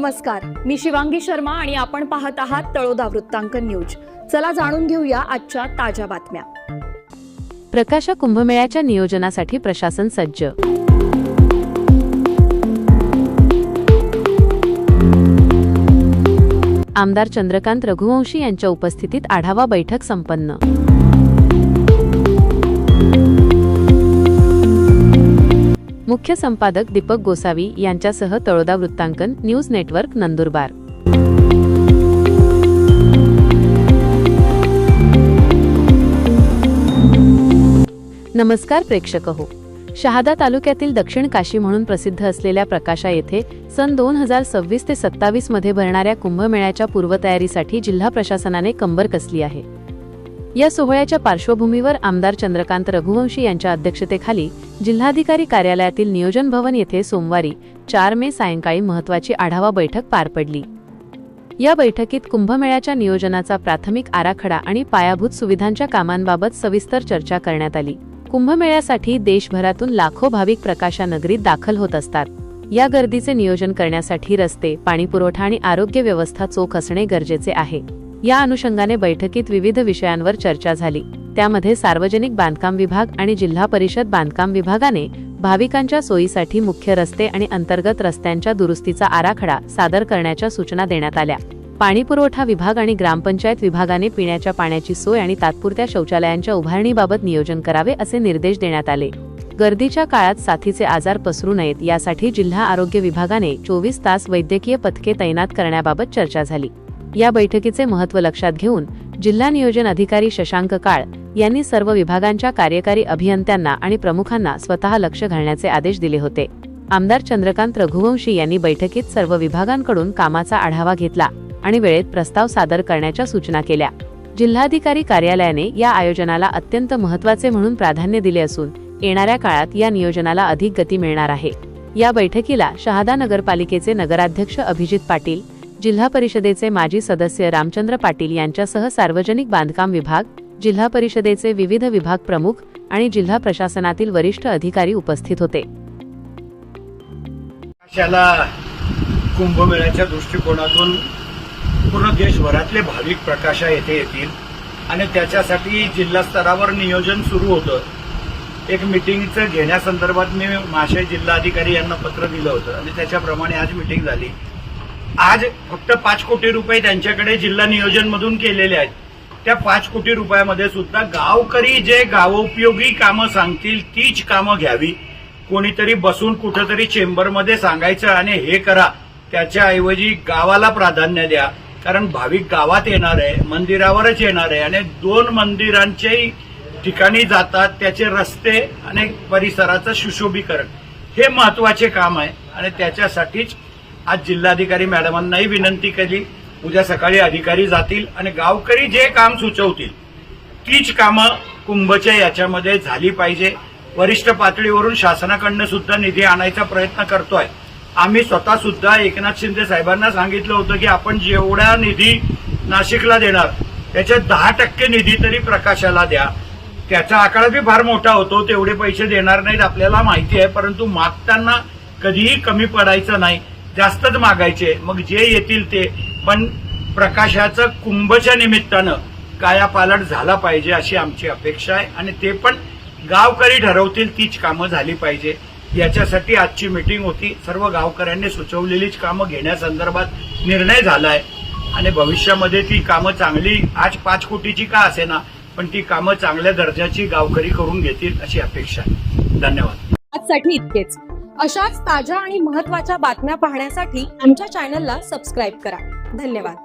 नमस्कार, मी शिवांगी शर्मा आणि आपण पाहत आहात तळोदा वृत्तांकन न्यूज। चला जाणून घेऊया आजच्या ताज्या बातम्या। प्रकाशा कुंभमेळ्याच्या नियोजनासाठी प्रशासन सज्ज। आमदार चंद्रकांत रघुवंशी यांच्या उपस्थितीत आढावा बैठक संपन्न। मुख्य संपादक दीपक गोसावी यांच्यासह तळोदा वृत्तांकन न्यूज नेटवर्क नंदुरबार। नमस्कार प्रेक्षकहो, शहादा तालुक्यातील दक्षिण काशी म्हणून प्रसिद्ध असलेल्या प्रकाशा येथे सन 2026 ते 27 मध्ये भरणाऱ्या कुंभमेळ्याच्या पूर्वतयारीसाठी जिल्हा प्रशासनाने कंबर कसली आहे। या सोहळ्याच्या पार्श्वभूमीवर आमदार चंद्रकांत रघुवंशी यांच्या अध्यक्षतेखाली जिल्हाधिकारी कार्यालयातील नियोजन भवन येथे सोमवारी 4 मे सायंकाळी महत्त्वाची आढावा बैठक पार पडली। या बैठकीत कुंभमेळ्याच्या नियोजनाचा प्राथमिक आराखडा आणि पायाभूत सुविधांच्या कामांबाबत सविस्तर चर्चा करण्यात आली। कुंभमेळ्यासाठी देशभरातून लाखो भाविक प्रकाशा नगरीत दाखल होत असतात। या गर्दीचे नियोजन करण्यासाठी रस्ते, पाणीपुरवठा आणि आरोग्य व्यवस्था चोख असणे गरजेचे आहे। या अनुषंगाने बैठकीत विविध विषयांवर चर्चा झाली। त्यामध्ये सार्वजनिक बांधकाम विभाग आणि जिल्हा परिषद बांधकाम विभागाने भाविकांच्या सोयीसाठी मुख्य रस्ते आणि अंतर्गत रस्त्यांच्या दुरुस्तीचा आराखडा सादर करण्याच्या सूचना देण्यात आल्या। पाणीपुरवठा विभाग आणि ग्रामपंचायत विभागाने पिण्याच्या पाण्याची सोय आणि तात्पुरत्या शौचालयांच्या उभारणीबाबत नियोजन करावे असे निर्देश देण्यात आले। गर्दीच्या काळात साथीचे आजार पसरू नयेत यासाठी जिल्हा आरोग्य विभागाने 24 तास वैद्यकीय पथके तैनात करण्याबाबत चर्चा झाली। या बैठकीचे महत्त्व लक्षात घेऊन जिल्हा नियोजन अधिकारी शशांक काळ यांनी सर्व विभागांच्या कार्यकारी अभियंत्यांना आणि प्रमुखांना स्वतः लक्ष घालण्याचे आदेश दिले होते। आमदार चंद्रकांत रघुवंशी यांनी बैठकीत सर्व विभागांकडून कामाचा आढावा घेतला आणि वेळेत प्रस्ताव सादर करण्याच्या सूचना केल्या। जिल्हाधिकारी कार्यालयाने या आयोजनाला अत्यंत महत्त्वाचे म्हणून प्राधान्य दिले असून येणाऱ्या काळात या नियोजनाला अधिक गती मिळणार आहे। या बैठकीला शहादा नगरपालिकेचे नगराध्यक्ष अभिजित पाटील, जिल्हा परिषदेचे माजी सदस्य रामचंद्र पाटील यांच्यासह सार्वजनिक बांधकाम विभाग, जिल्हा परिषदेचे विविध विभाग प्रमुख आणि जिल्हा प्रशासनातील वरिष्ठ अधिकारी उपस्थित होते। कुंभमेळ्याच्या दृष्टिकोनातून पूर्ण देशभरातले भाविक प्रकाशा येथे येतील आणि त्याच्यासाठी जिल्हा स्तरावर नियोजन सुरू होतं। एक मीटिंगचं घेण्यासंदर्भात मी माशे जिल्हाधिकारी यांना पत्र दिलं होतं आणि त्याच्याप्रमाणे आज मीटिंग झाली। आज फक्त 5 कोटी रुपये त्यांच्याकडे जिल्हा नियोजन मधून केलेले आहेत। त्या 5 कोटी रुपयामध्ये सुद्धा गावकरी जे गावोपयोगी कामं सांगतील तीच कामं घ्यावी। कोणीतरी बसून कुठेतरी चेंबरमध्ये सांगायचं आणि हे करा, त्याच्याऐवजी गावाला प्राधान्य द्या। कारण भाविक गावात येणार आहे, मंदिरावरच येणार आहे आणि 2 मंदिरांच्याही ठिकाणी जातात, त्याचे रस्ते आणि परिसराचं सुशोभीकरण हे महत्वाचे काम आहे आणि त्याच्यासाठीच आज जिल्हाधिकारी मॅडमांनाही विनंती केली। उद्या सकाळी अधिकारी जातील आणि गावकरी जे काम सुचवतील तीच कामं कुंभच्या याच्यामध्ये झाली पाहिजे। वरिष्ठ पातळीवरून शासनाकडनं सुद्धा निधी आणायचा प्रयत्न करतोय। आम्ही स्वतः सुद्धा एकनाथ शिंदे साहेबांना सांगितलं होतं की आपण जेवढा निधी नाशिकला देणार त्याच्यात 10% निधी तरी प्रकाशाला द्या। त्याचा आकडा बी फार मोठा होतो, तेवढे पैसे देणार नाहीत आपल्याला माहिती आहे, परंतु मागताना कधीही कमी पडायचं नाही, जास्तच मागायचे। मग जे येतील ते, पण प्रकाशाचं कुंभच्या निमित्तानं कायापालट झाला पाहिजे अशी आमची अपेक्षा आहे आणि ते पण गावकरी ठरवतील तीच कामं झाली पाहिजे। याच्यासाठी आजची मीटिंग होती। सर्व गावकऱ्यांनी सुचवलेलीच कामं घेण्यासंदर्भात निर्णय झालाय आणि भविष्यामध्ये ती कामं चांगली, आज 5 कोटीची का असेना, पण ती कामं चांगल्या दर्जाची गावकरी करून घेतील अशी अपेक्षा आहे। धन्यवाद। आजसाठी इतकेच। अशाच ताज्या आणि महत्त्वाच्या बातम्या पाहण्यासाठी आमच्या चॅनलला सबस्क्राईब करा। धन्यवाद।